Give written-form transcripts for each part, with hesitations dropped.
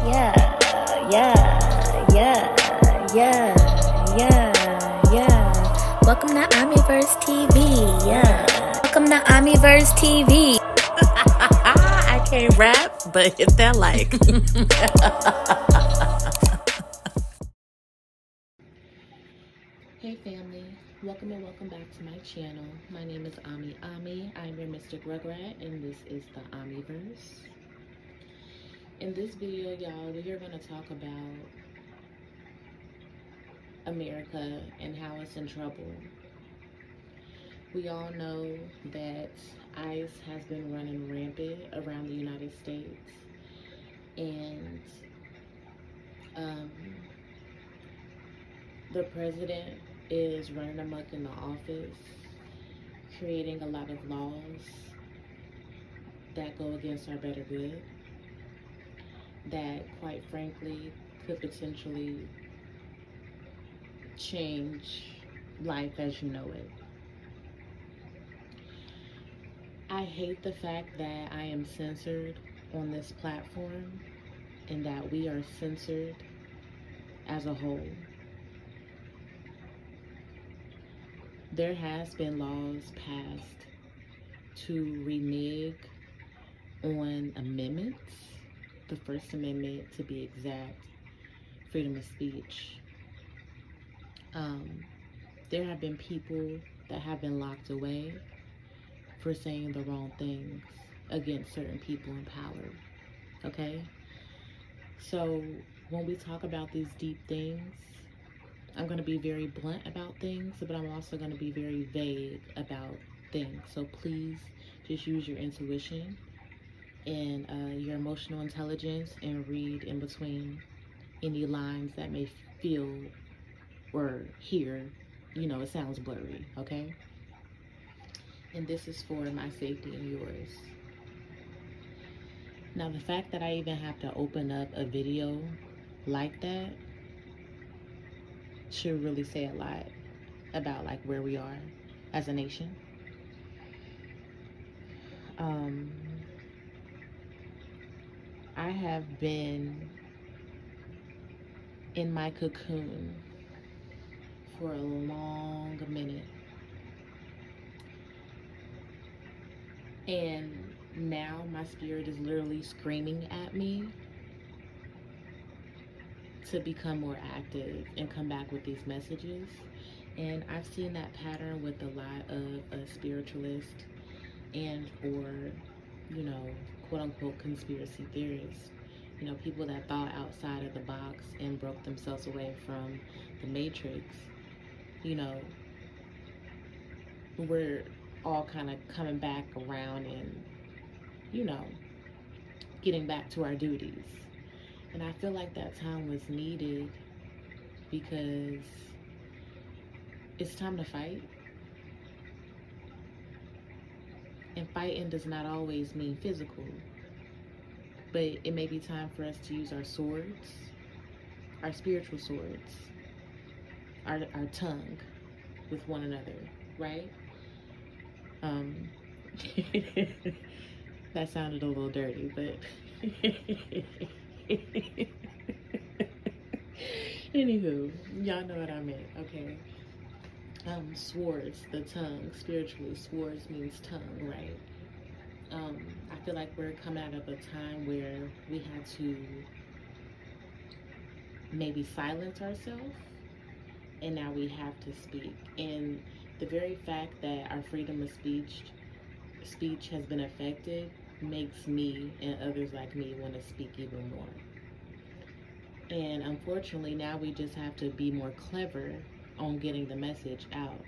Yeah, yeah, yeah, yeah, yeah. Welcome to Omniverse TV. Yeah. Welcome to Omniverse TV. I can't rap, but hit that like. Hey family, welcome and welcome back to my channel. My name is Omie. I'm your Mystic Rugrat, and this is the Omniverse. In this video, y'all, we are going to talk about America and how it's in trouble. We all know that ICE has been running rampant around the United States, and the president is running amok in the office, creating a lot of laws that go against our better good, that quite frankly could potentially change life as you know it. I hate the fact that I am censored on this platform and that we are censored as a whole. There has been laws passed to renege on amendments, the First Amendment to be exact, freedom of speech. There have been people that have been locked away for saying the wrong things against certain people in power, okay? So when we talk about these deep things, I'm going to be very blunt about things, but I'm also going to be very vague about things. So please just use your intuition and your emotional intelligence and read in between any lines that may feel or hear, it sounds blurry, okay? And this is for my safety and yours. Now, the fact that I even have to open up a video like that should really say a lot about like where we are as a nation. I have been in my cocoon for a long minute. And now my spirit is literally screaming at me to become more active and come back with these messages. And I've seen that pattern with a lot of spiritualists and or, quote unquote conspiracy theorists. People that thought outside of the box and broke themselves away from the matrix. We're all kind of coming back around and, getting back to our duties. And I feel like that time was needed because it's time to fight. And fighting does not always mean physical, but it may be time for us to use our swords, our spiritual swords, our tongue with one another, right? That sounded a little dirty, but anywho, y'all know what I meant, okay? Swords, the tongue, spiritually, swords means tongue, right? I feel like we're coming out of a time where we had to maybe silence ourselves, and now we have to speak. And the very fact that our freedom of speech has been affected makes me and others like me want to speak even more. And unfortunately, now we just have to be more clever on getting the message out.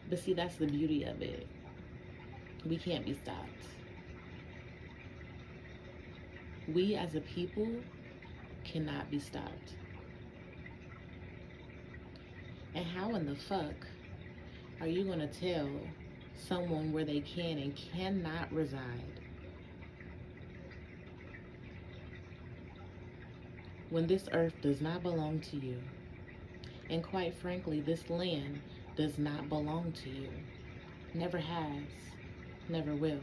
But see, that's the beauty of it. We can't be stopped. We as a people cannot be stopped. And how in the fuck are you going to tell someone where they can and cannot reside when this earth does not belong to you? And quite frankly, this land does not belong to you. Never has, never will.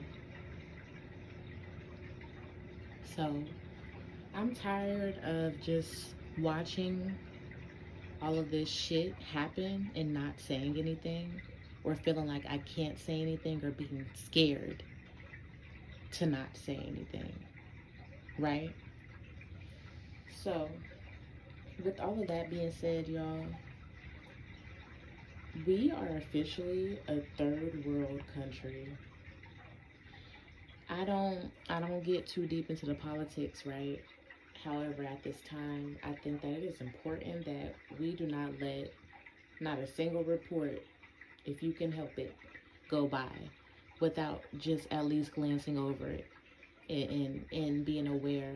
So I'm tired of just watching all of this shit happen and not saying anything, or feeling like I can't say anything, or being scared to not say anything, right? So, with all of that being said, y'all, we are officially a third world country. I don't get too deep into the politics, right? However, at this time, I think that it is important that we do not let not a single report, if you can help it, go by without just at least glancing over it, and being aware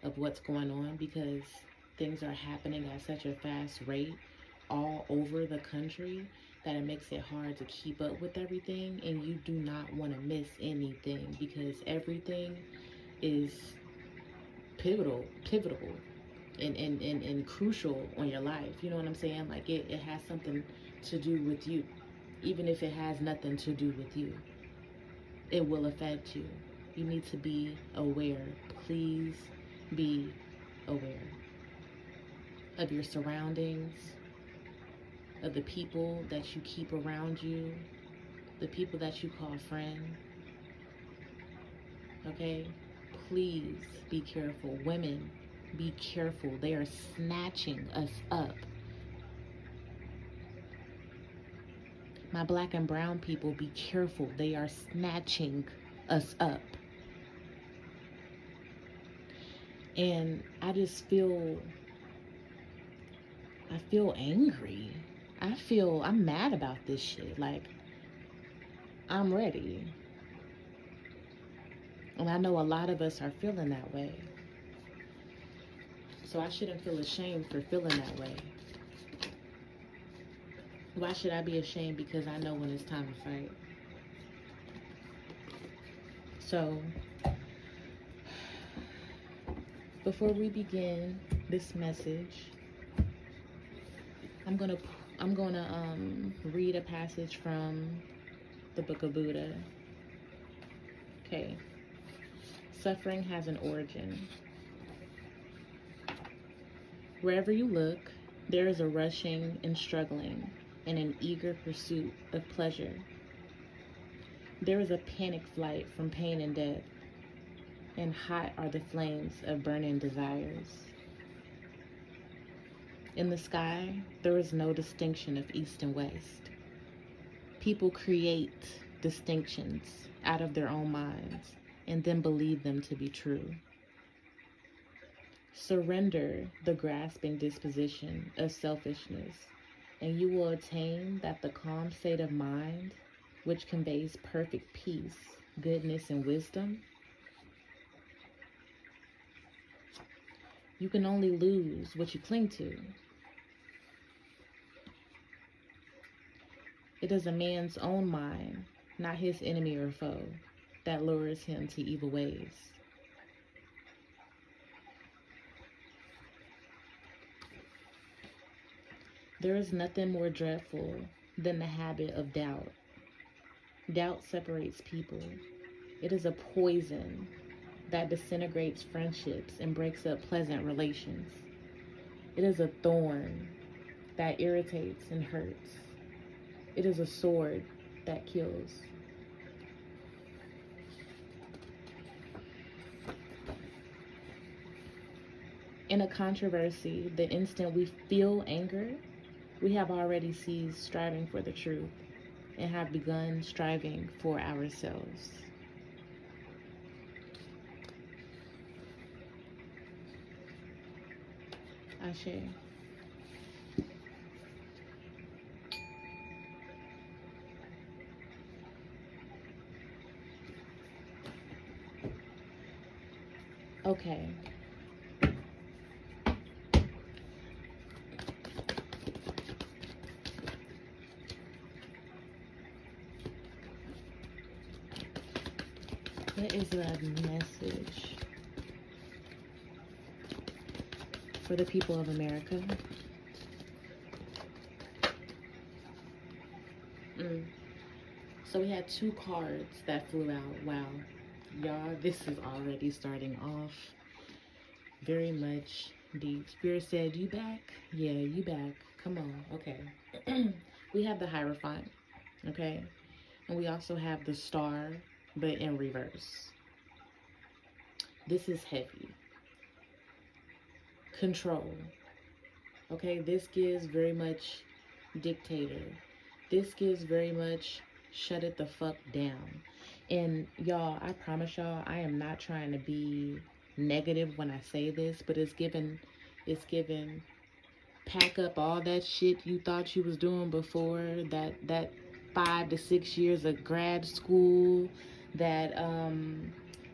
of what's going on, because things are happening at such a fast rate all over the country that it makes it hard to keep up with everything, and you do not want to miss anything, because everything is pivotal and crucial on your life. You know what I'm saying? Like it has something to do with you. Even if it has nothing to do with you, it will affect you. You need to be aware. Please be aware of your surroundings, of the people that you keep around you, the people that you call friend. Okay? Please be careful. Women, be careful. They are snatching us up. My black and brown people, be careful. They are snatching us up. And I feel angry. I'm mad about this shit. Like, I'm ready. And I know a lot of us are feeling that way. So I shouldn't feel ashamed for feeling that way. Why should I be ashamed? Because I know when it's time to fight. So, before we begin this message, I'm gonna read a passage from the Book of Buddha. Okay. Suffering has an origin. Wherever you look, there is a rushing and struggling and an eager pursuit of pleasure. There is a panic flight from pain and death, and hot are the flames of burning desires. In the sky, there is no distinction of east and west. People create distinctions out of their own minds and then believe them to be true. Surrender the grasping disposition of selfishness, and you will attain the calm state of mind which conveys perfect peace, goodness, and wisdom. You can only lose what you cling to. It is a man's own mind, not his enemy or foe, that lures him to evil ways. There is nothing more dreadful than the habit of doubt. Doubt separates people. It is a poison that disintegrates friendships and breaks up pleasant relations. It is a thorn that irritates and hurts. It is a sword that kills. In a controversy, the instant we feel anger, we have already ceased striving for the truth and have begun striving for ourselves. Ashe. Okay. What is the message for the people of America? So we had two cards that flew out. Wow. Y'all, this is already starting off Very much deep. Spirit said, you back? Yeah, you back. Come on. Okay. We have the Hierophant. Okay. And we also have the Star, but in reverse. This is heavy. Control. Okay. This gives very much dictator. This gives very much shut it the fuck down. And y'all, I promise y'all, I am not trying to be negative when I say this, but it's given pack up all that shit you thought you was doing before, that 5 to 6 years of grad school, that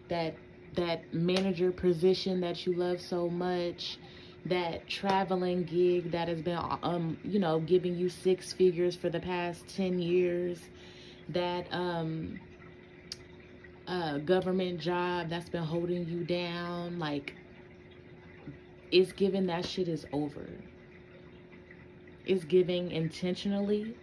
that manager position that you love so much, that traveling gig that has been giving you 6 figures for the past 10 years, that government job that's been holding you down. Like, it's given that shit is over. It's giving intentionally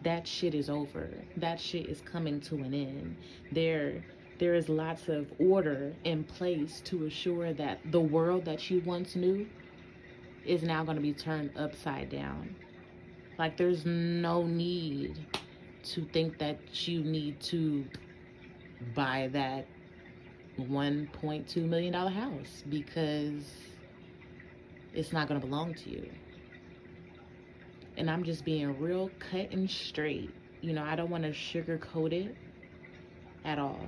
that shit is over. That shit is coming to an end. There is lots of order in place to assure that the world that you once knew is now going to be turned upside down. Like, there's no need to think that you need to buy that $1.2 million house, because it's not going to belong to you. And I'm just being real cut and straight. I don't want to sugarcoat it at all.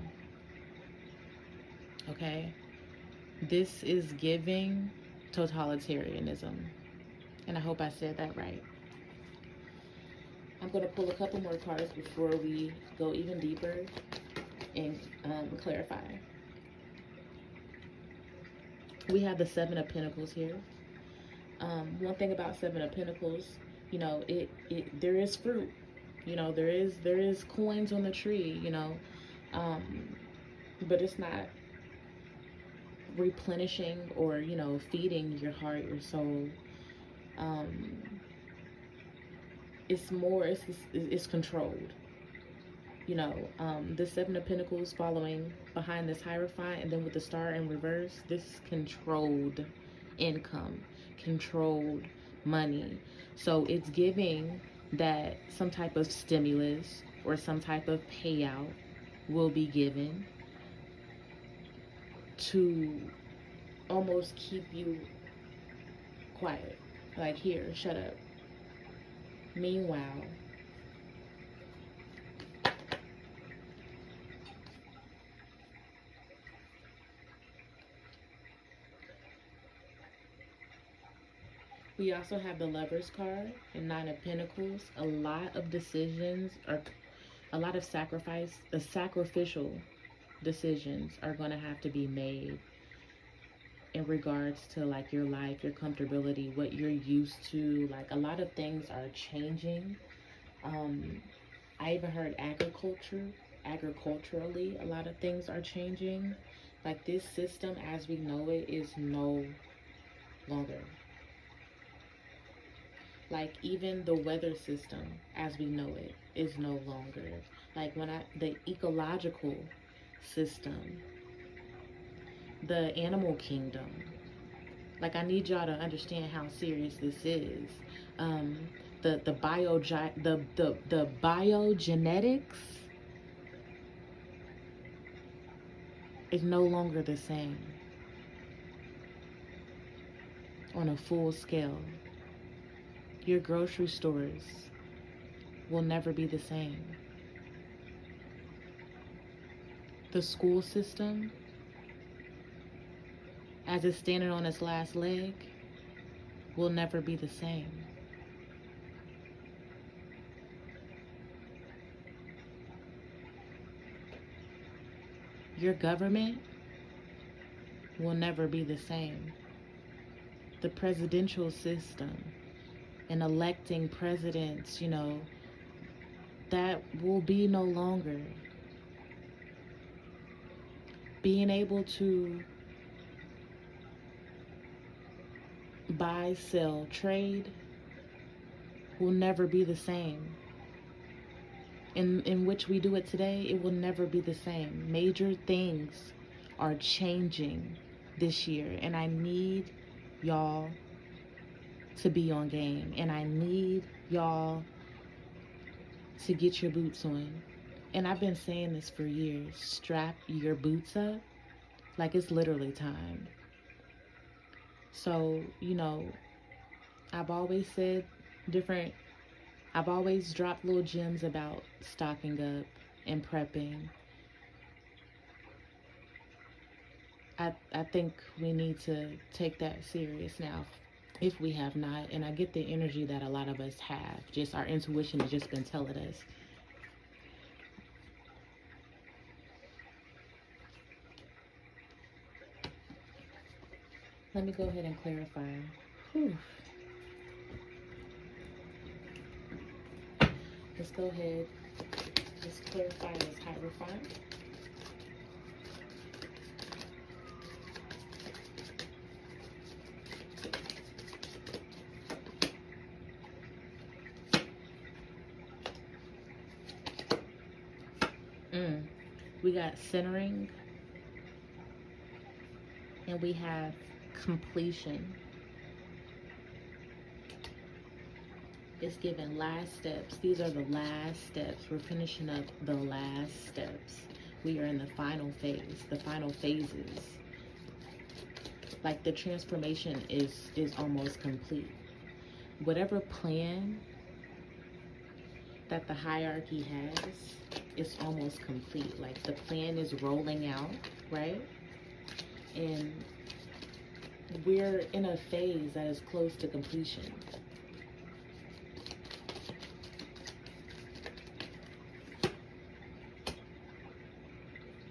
Okay? This is giving totalitarianism. And I hope I said that right. I'm going to pull a couple more cards before we go even deeper and clarify. We have the Seven of Pentacles here. One thing about Seven of Pentacles, there is fruit. There is coins on the tree. But it's not replenishing or feeding your heart, your soul. It's controlled. The Seven of Pentacles following behind this Hierophant, and then with the Star in reverse, this is controlled income, controlled money. So it's giving that some type of stimulus or some type of payout will be given to almost keep you quiet. Like, here, shut up. Meanwhile, we also have the Lover's card and Nine of Pentacles. A lot of decisions, or a lot of sacrificial decisions are going to have to be made in regards to, like, your life, your comfortability, what you're used to. Like, a lot of things are changing. I even heard agriculturally, a lot of things are changing. Like, this system as we know it is no longer. Like, even the weather system as we know it is no longer. Like, the ecological system, the animal kingdom. Like, I need y'all to understand how serious this is. The biogenetics is no longer the same on a full scale. Your grocery stores will never be the same. The school system, as it's standing on its last leg, will never be the same. Your government will never be the same. The presidential system and electing presidents, that will be no longer. Being able to buy, sell, trade will never be the same. In which we do it today, it will never be the same. Major things are changing this year, and I need y'all to be on game, and I need y'all to get your boots on. And I've been saying this for years. Strap your boots up. Like, it's literally time. So, you know, I've always said different, I've always dropped little gems about stocking up and prepping. I think we need to take that serious now if we have not. And I get the energy that a lot of us have. Just our intuition has just been telling us. Let me go ahead and clarify. Whew. Let's go ahead. Let's clarify this Hierophant. We got centering, and we have completion. It's given last steps. These are the last steps. We're finishing up the last steps. We are in the final phase, the final phases. Like, the transformation is almost complete. Whatever plan that the hierarchy has is almost complete. Like, the plan is rolling out, right? And we're in a phase that is close to completion.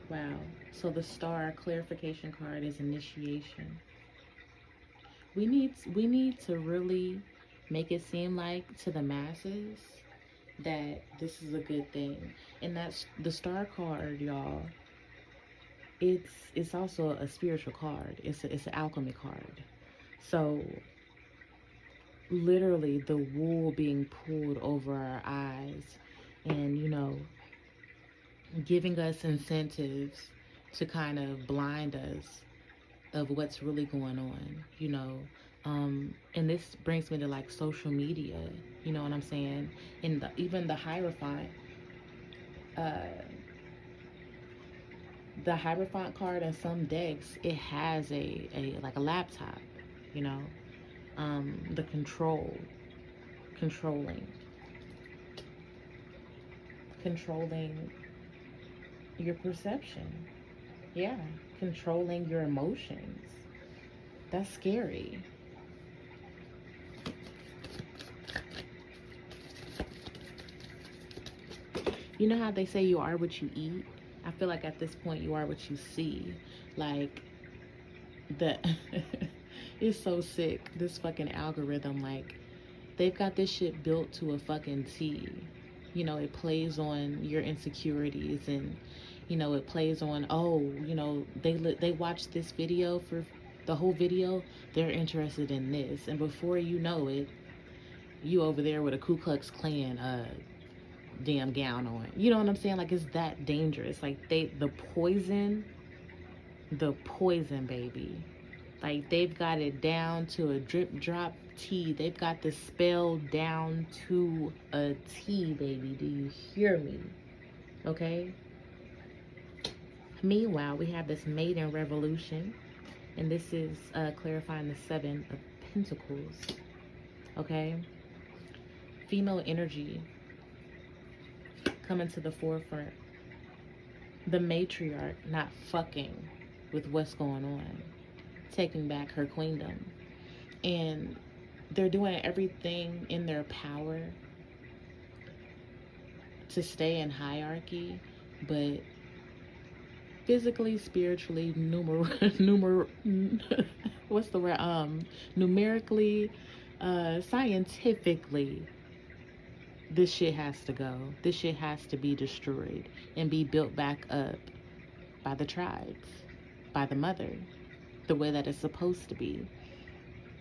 Wow. So the star clarification card is initiation. We need to really make it seem like to the masses that this is a good thing. And that's the star card, y'all. It's also a spiritual card. It's an alchemy card. So literally the wool being pulled over our eyes, and, you know, giving us incentives to kind of blind us of what's really going on, you know. And this brings me to, like, social media, you know what I'm saying? And even the Hierophant, the Hierophant card in some decks, it has a like a laptop, you know. The controlling your perception. Yeah, controlling your emotions. That's scary. You know how they say you are what you eat? I feel like at this point you are what you see. Like, the it's so sick, this fucking algorithm. Like, they've got this shit built to a fucking T. You know, it plays on your insecurities, and, you know, it plays on, oh, you know, they watch this video for the whole video, they're interested in this, and before you know it, you over there with a Ku Klux Klan damn gown on. You know what I'm saying? Like, it's that dangerous. Like, the poison, baby. Like, they've got it down to a drip drop T. They've got the spell down to a T, baby. Do you hear me? Okay? Meanwhile, we have this maiden revolution, and this is clarifying the 7 of Pentacles. Okay? Female energy coming to the forefront. The matriarch not fucking with what's going on, taking back her queendom. And they're doing everything in their power to stay in hierarchy, but physically, spiritually, what's the word? Numerically, scientifically, this shit has to go. This shit has to be destroyed and be built back up by the tribes, by the mother, the way that it's supposed to be.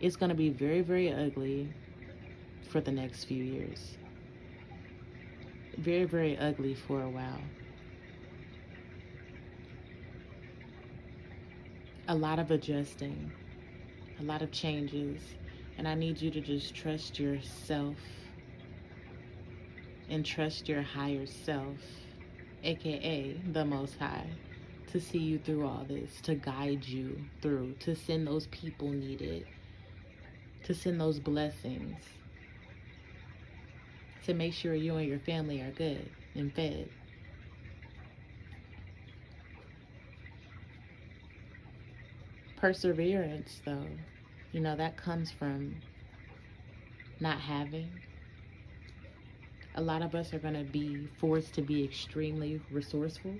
It's going to be very, very ugly for the next few years. Very, very ugly for a while. a lot of adjusting, a lot of changes, and I need you to just trust yourself and trust your higher self, aka the Most High, to see you through all this, to guide you through, to send those people needed, to send those blessings, to make sure you and your family are good and fed. Perseverance, though, that comes from not having. A lot of us are going to be forced to be extremely resourceful.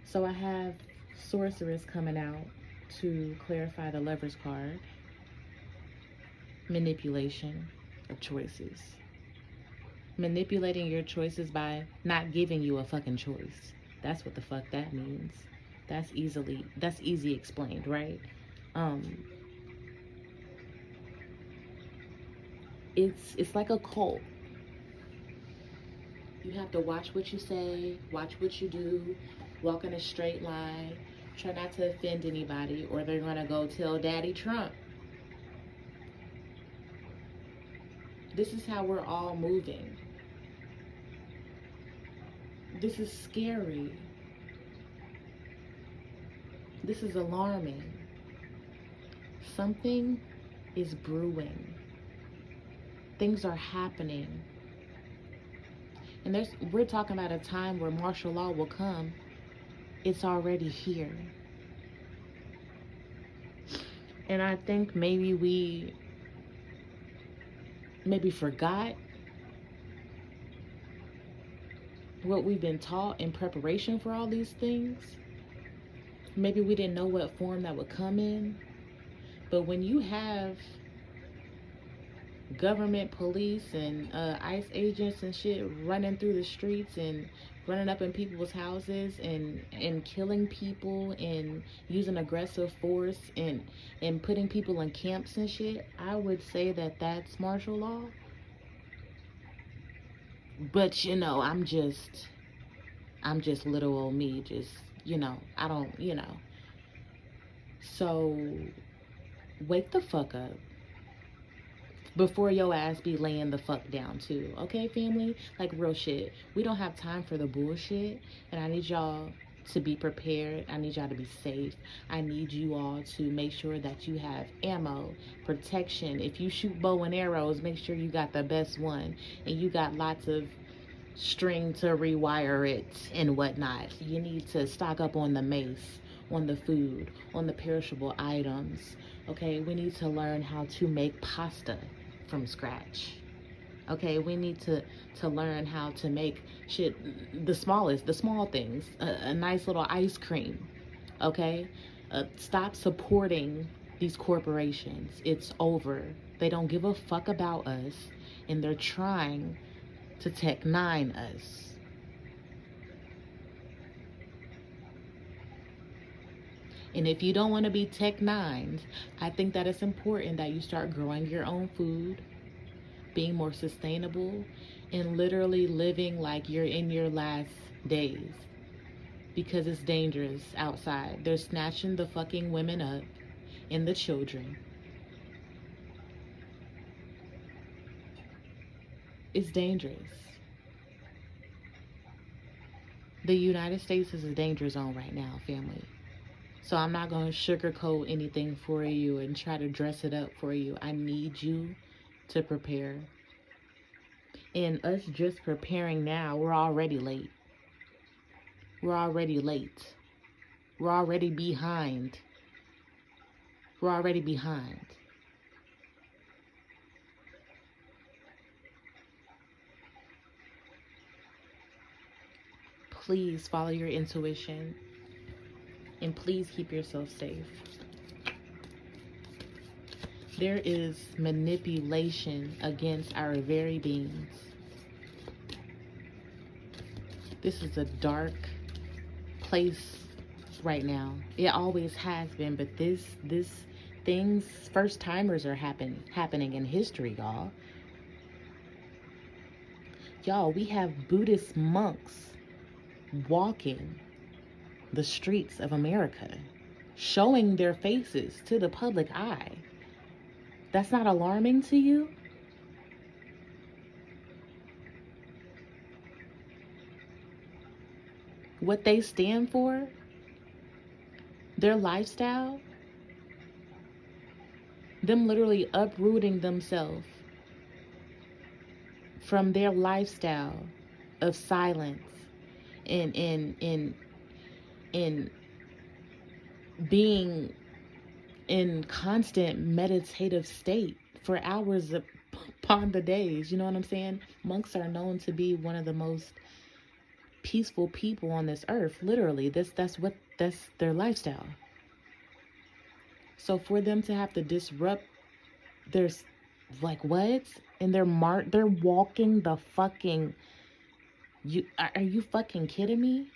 So I have Sorceress coming out to clarify the Lover's card. Manipulation of choices. Manipulating your choices by not giving you a fucking choice. That's what the fuck that means. That's easy explained, right? It's like a cult. You have to watch what you say, watch what you do, walk in a straight line, try not to offend anybody, or they're gonna go tell Daddy Trump. This is how we're all moving. This is scary. This is alarming. Something is brewing. Things are happening. And we're talking about a time where martial law will come. It's already here. And I think maybe we forgot what we've been taught in preparation for all these things. Maybe we didn't know what form that would come in. But when you have government, police, and ICE agents and shit running through the streets and running up in people's houses and killing people and using aggressive force and putting people in camps and shit, I would say that that's martial law. But I'm just little old me, just I don't so wake the fuck up before your ass be laying the fuck down too, okay, family? Like, real shit. We don't have time for the bullshit, and I need y'all to be prepared. I need y'all to be safe. I need you all to make sure that you have ammo, protection. If you shoot bow and arrows, make sure you got the best one, and you got lots of string to rewire it and whatnot. You need to stock up on the mace, on the food, on the perishable items. Okay, we need to learn how to make pasta from scratch. Okay, we need to learn how to make shit, the small things, a nice little ice cream. Okay, stop supporting these corporations. It's over. They don't give a fuck about us, and they're trying to Tech 9 us. And if you don't want to be Tech 9'd, I think that it's important that you start growing your own food, being more sustainable, and literally living like you're in your last days. Because it's dangerous outside. They're snatching the fucking women up and the children. It's dangerous. The United States is a danger zone right now, family. So I'm not going to sugarcoat anything for you and try to dress it up for you. I need you to prepare. And us just preparing now, we're already late. We're already late. We're already behind. We're already behind. Please follow your intuition. And please keep yourself safe. There is manipulation against our very beings. This is a dark place right now. It always has been, but this things, first timers are happening in history, y'all. Y'all, we have Buddhist monks walking the streets of America, showing their faces to the public eye. That's not alarming to you? What they stand for, their lifestyle, them literally uprooting themselves from their lifestyle of silence and being in constant meditative state for hours upon the days. You know what I'm saying? Monks are known to be one of the most peaceful people on this earth. Literally, that's their lifestyle. So for them to have to disrupt their, like, what? And they're walking the fucking, are you fucking kidding me?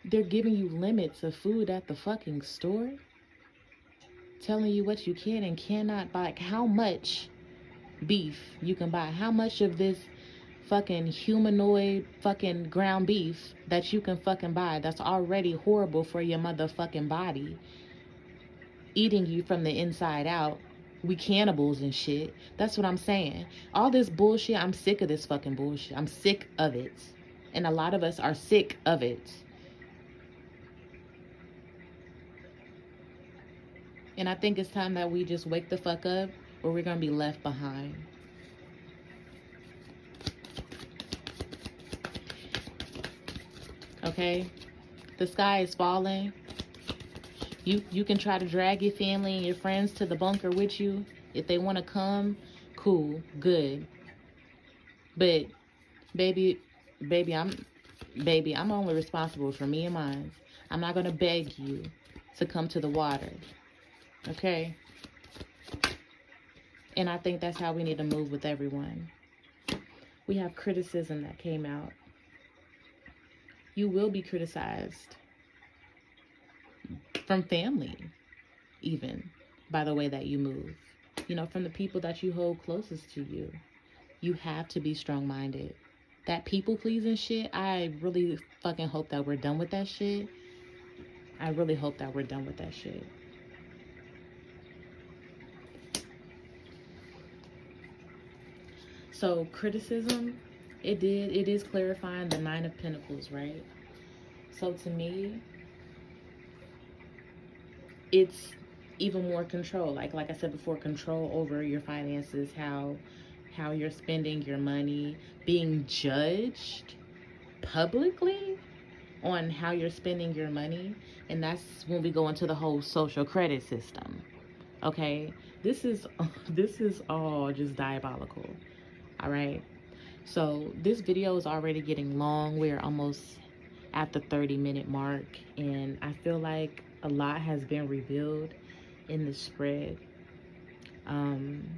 They're giving you limits of food at the fucking store, telling you what you can and cannot buy, like how much beef you can buy, how much of this fucking humanoid fucking ground beef that you can fucking buy that's already horrible for your motherfucking body, eating you from the inside out. We cannibals and shit. That's what I'm saying. All this bullshit, I'm sick of this fucking bullshit. I'm sick of it. And a lot of us are sick of it. And I think it's time that we just wake the fuck up, or we're gonna be left behind. Okay? The sky is falling. You can try to drag your family and your friends to the bunker with you. If they want to come, cool, good. But baby, I'm only responsible for me and mine. I'm not gonna beg you to come to the water. Okay? And I think that's how we need to move with everyone. We have criticism that came out. You will be criticized from family, even, by the way that you move. You know, from the people that you hold closest to you. You have to be strong-minded. That people-pleasing shit, I really fucking hope that we're done with that shit. I really hope that we're done with that shit. So, criticism, it is clarifying the 9 of Pentacles, right? So, to me, it's even more control. Like I said before, control over your finances, how you're spending your money, being judged publicly on how you're spending your money. And that's when we go into the whole social credit system. Okay? This is all just diabolical. All right? So this video is already getting long. We're almost at the 30-minute mark, and I feel like a lot has been revealed in the spread. And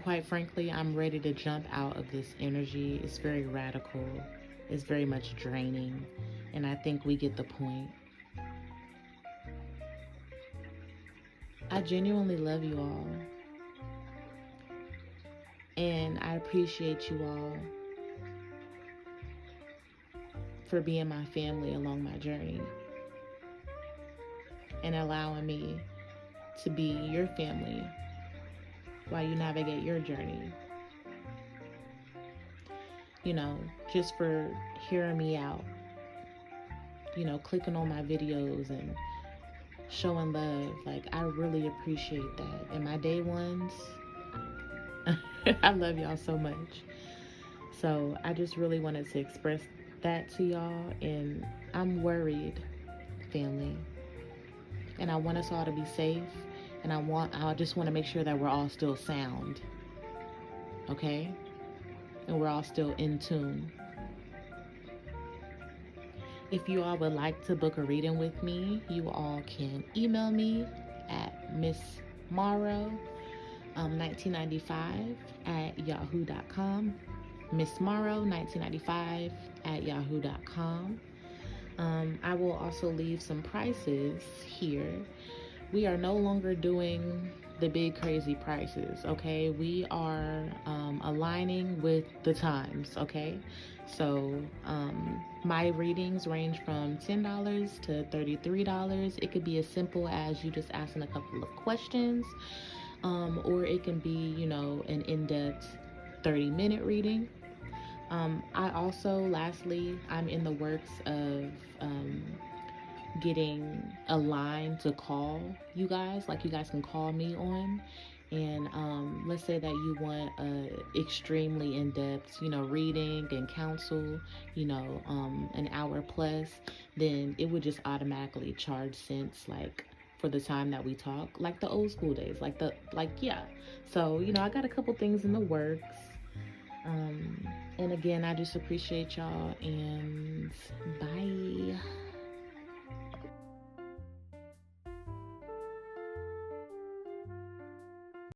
quite frankly, I'm ready to jump out of this energy. It's very radical. It's very much draining. And I think we get the point. I genuinely love you all. And I appreciate you all for being my family along my journey. And allowing me to be your family while you navigate your journey. You know, just for hearing me out. You know, clicking on my videos and showing love. Like, I really appreciate that. And my day ones, I love y'all so much. So I just really wanted to express that to y'all. And I'm worried, family. And I want us all to be safe. And I just want to make sure that we're all still sound. Okay? And we're all still in tune. If you all would like to book a reading with me, you all can email me at missmorrow1995 at yahoo.com. missmorrow1995 at yahoo.com. I will also leave some prices here. We are no longer doing the big crazy prices. Okay, we are aligning with the times. Okay, so my readings range from $10 to $33. It could be as simple as you just asking a couple of questions, or it can be, you know, an in-depth 30-minute reading. I also, lastly, I'm in the works of getting a line to call you guys. Like, you guys can call me on, and let's say that you want a extremely in-depth, you know, reading and counsel, you know, an hour plus, then it would just automatically charge cents, like, for the time that we talk, like the old school days, yeah. So, you know, I got a couple things in the works. And again, I just appreciate y'all, and bye.